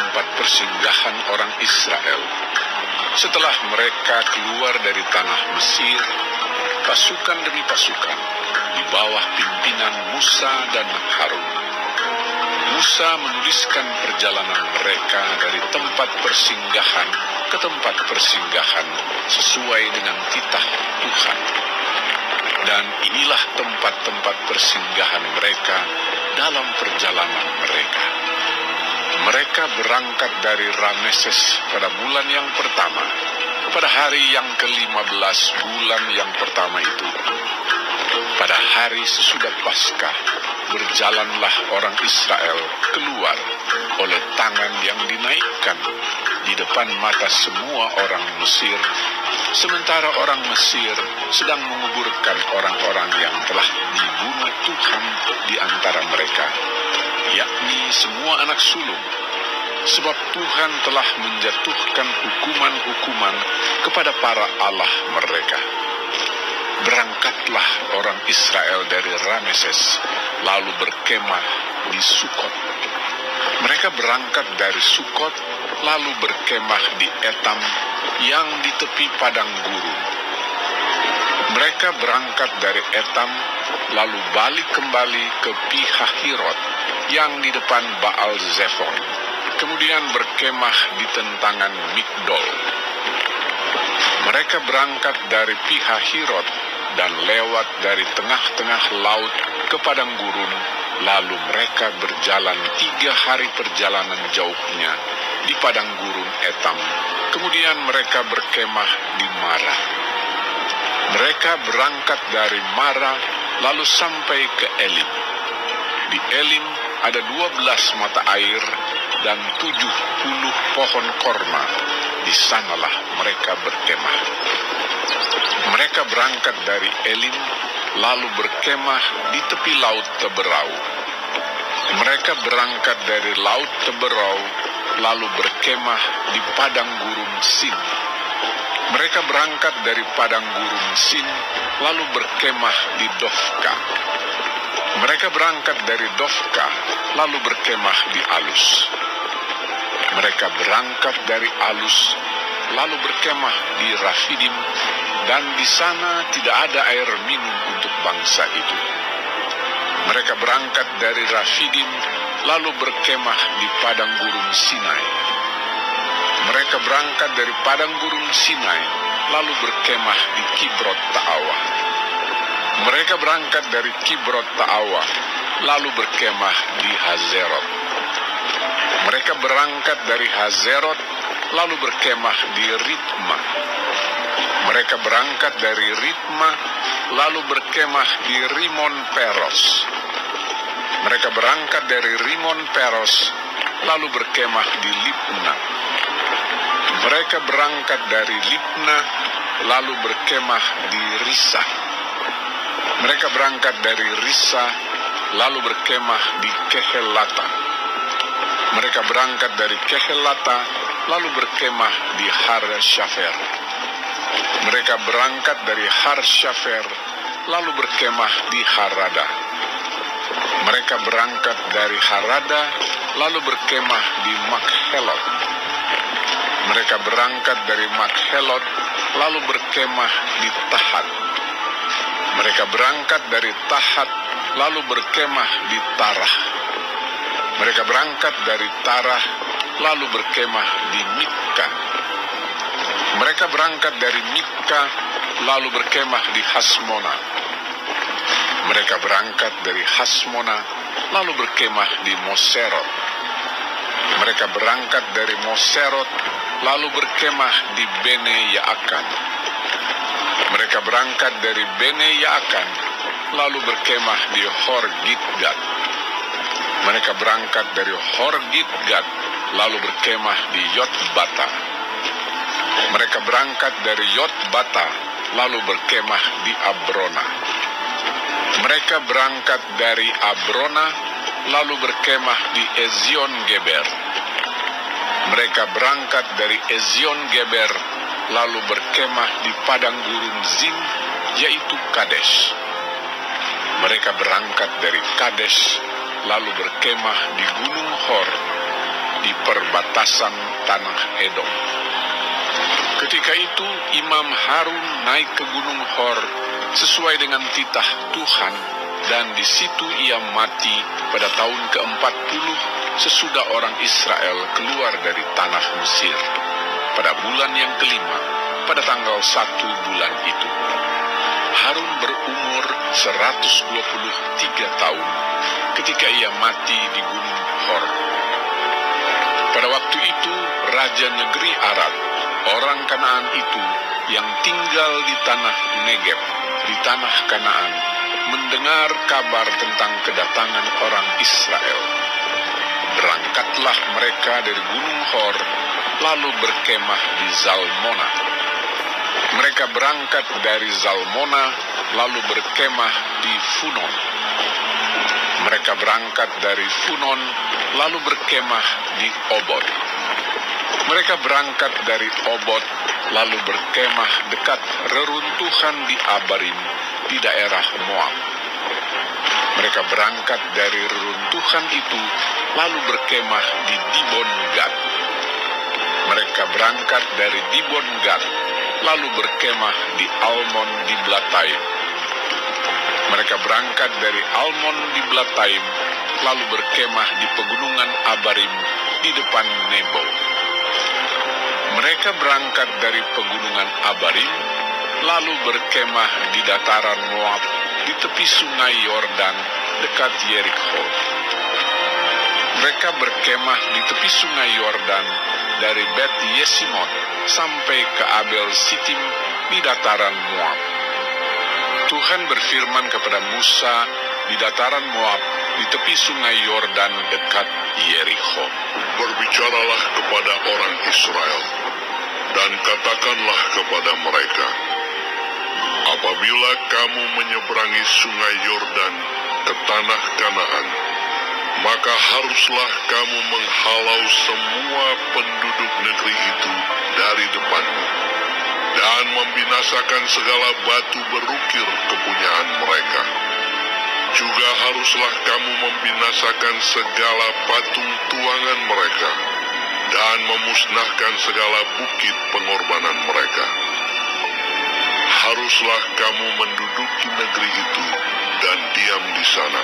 tempat persinggahan orang Israel. Setelah mereka keluar dari tanah Mesir, pasukan demi pasukan, di bawah pimpinan Musa dan Harun. Musa menuliskan perjalanan mereka dari tempat persinggahan ke tempat persinggahan sesuai dengan titah Tuhan. Dan inilah tempat-tempat persinggahan mereka dalam perjalanan mereka. Mereka berangkat dari Rameses pada bulan yang pertama, pada hari yang ke-15 bulan yang pertama itu. Pada hari sesudah Paskah, berjalanlah orang Israel keluar oleh tangan yang dinaikkan di depan mata semua orang Mesir, sementara orang Mesir sedang menguburkan orang-orang yang telah dibunuh Tuhan di antara mereka, yakni semua anak sulung, sebab Tuhan telah menjatuhkan hukuman-hukuman kepada para allah mereka. Berangkatlah orang Israel dari Rameses, lalu berkemah di Sukot. Mereka berangkat dari Sukot, lalu berkemah di Etam yang di tepi padang gurun. Mereka berangkat dari Etam, lalu balik kembali ke Pihahirot yang di depan Baal Zephon, kemudian berkemah di tentangan Migdol. Mereka berangkat dari Pihahirot dan lewat dari tengah-tengah laut ke padang gurun, lalu mereka berjalan 3 hari perjalanan jauhnya di padang gurun Etam, kemudian mereka berkemah di Mara. Mereka berangkat dari Mara, lalu sampai ke Elim. Di Elim ada 12 mata air dan 70 pohon korma. Di sanalah mereka berkemah. Mereka berangkat dari Elim, lalu berkemah di tepi laut Teberau. Mereka berangkat dari laut Teberau, lalu berkemah di padang gurun Sin. Mereka berangkat dari padang gurun Sin, lalu berkemah di Dofka. Mereka berangkat dari Dofka, lalu berkemah di Alus. Mereka berangkat dari Alus, lalu berkemah di Rafidim, dan di sana tidak ada air minum untuk bangsa itu. Mereka berangkat dari Rafidim, lalu berkemah di padang gurun Sinai. Mereka berangkat dari padang gurun Sinai, lalu berkemah di Kibrot Ta'awa. Mereka berangkat dari Kibrot Ta'awa, lalu berkemah di Hazerot. Mereka berangkat dari Hazerot, lalu berkemah di Ritma. Mereka berangkat dari Ritma, lalu berkemah di Rimon Peros. Mereka berangkat dari Rimon Peros, lalu berkemah di Libna. Mereka berangkat dari Libna, lalu berkemah di Risa. Mereka berangkat dari Risa, lalu berkemah di Kehelata. Mereka berangkat dari Kehelata, lalu berkemah di Har Syafer. Mereka berangkat dari Har Syafer, lalu berkemah di Harada. Mereka berangkat dari Harada, lalu berkemah di Makhelot. Mereka berangkat dari Makhelot, lalu berkemah di Tahat. Mereka berangkat dari Tahat, lalu berkemah di Tarah. Mereka berangkat dari Tarah, lalu berkemah di Mitka. Mereka berangkat dari Mitka, lalu berkemah di Hasmona. Mereka berangkat dari Hasmona, lalu berkemah di Moserot. Mereka berangkat dari Moserot, lalu berkemah di Bene Yaakan. Mereka berangkat dari Bene Yaakan, lalu berkemah di Hor Gidgad. Mereka berangkat dari Hor Gidgad, lalu berkemah di Yotbata. Mereka berangkat dari Yotbata, lalu berkemah di Abrona. Mereka berangkat dari Abrona, lalu berkemah di Ezion Geber. Mereka berangkat dari Ezion Geber, lalu berkemah di padang gurun Zin, yaitu Kades. Mereka berangkat dari Kades, lalu berkemah di Gunung Hor. di perbatasan tanah Edom. Ketika itu Imam Harun naik ke Gunung Hor sesuai dengan titah Tuhan, dan di situ ia mati pada tahun ke-40 sesudah orang Israel keluar dari tanah Mesir, pada bulan yang kelima, pada tanggal 1 bulan itu. Harun berumur 123 tahun ketika ia mati di Gunung Hor. Pada waktu itu, Raja negeri Arad, orang Kanaan itu yang tinggal di tanah Negeb, di tanah Kanaan, mendengar kabar tentang kedatangan orang Israel. Berangkatlah mereka dari Gunung Hor, lalu berkemah di Zalmona. Mereka berangkat dari Zalmona, lalu berkemah di Funon. Mereka berangkat dari Funon, lalu berkemah di Obot. Mereka berangkat dari Obot, lalu berkemah dekat reruntuhan di Abarim, di daerah Moab. Mereka berangkat dari reruntuhan itu, lalu berkemah di Dibon Gad. Mereka berangkat dari Dibon Gad, lalu berkemah di Almon di Blataim. Mereka berangkat dari Almon di Blataim, lalu berkemah di pegunungan Abarim di depan Nebo. Mereka berangkat dari pegunungan Abarim, lalu berkemah di dataran Moab di tepi sungai Yordan dekat Yerikho. Mereka berkemah di tepi sungai Yordan dari Bet Yesimot sampai ke Abel Sitim di dataran Moab. Tuhan berfirman kepada Musa di dataran Moab di tepi sungai Yordan dekat Yerikho. Berbicaralah kepada orang Israel, dan katakanlah kepada mereka, apabila kamu menyeberangi sungai Yordan ke tanah Kanaan, maka haruslah kamu menghalau semua penduduk negeri itu dari depanmu, dan membinasakan segala batu berukir kepunyaan mereka. Juga haruslah kamu membinasakan segala patung tuangan mereka, dan memusnahkan segala bukit pengorbanan mereka. Haruslah kamu menduduki negeri itu dan diam di sana,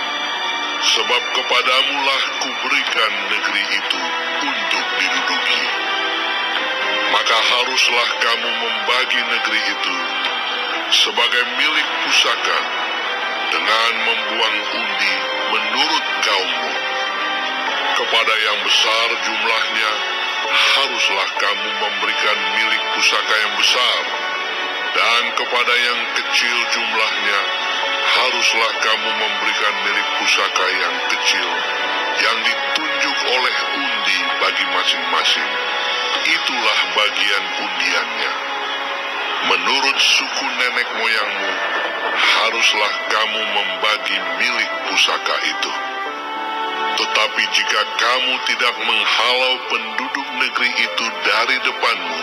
sebab kepadamulah kuberikan negeri itu untuk diduduki. Maka haruslah kamu membagi negeri itu sebagai milik pusaka, dengan membuang undi menurut kaummu. Kepada yang besar jumlahnya, haruslah kamu memberikan milik pusaka yang besar, dan kepada yang kecil jumlahnya, haruslah kamu memberikan milik pusaka yang kecil, yang ditunjuk oleh undi bagi masing-masing. Itulah bagian undiannya. Menurut suku nenek moyangmu, haruslah kamu membagi milik pusaka itu. Tetapi jika kamu tidak menghalau penduduk negeri itu dari depanmu,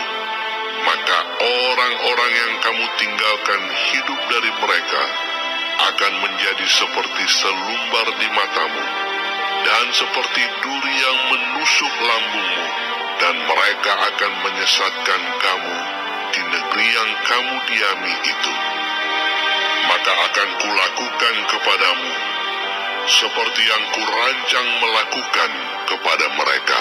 maka orang-orang yang kamu tinggalkan hidup dari mereka akan menjadi seperti selumbar di matamu, dan seperti duri yang menusuk lambungmu, dan mereka akan menyesatkan kamu di negeri yang kamu diami itu. Maka akan kulakukan kepadamu seperti yang kurancang melakukan kepada mereka.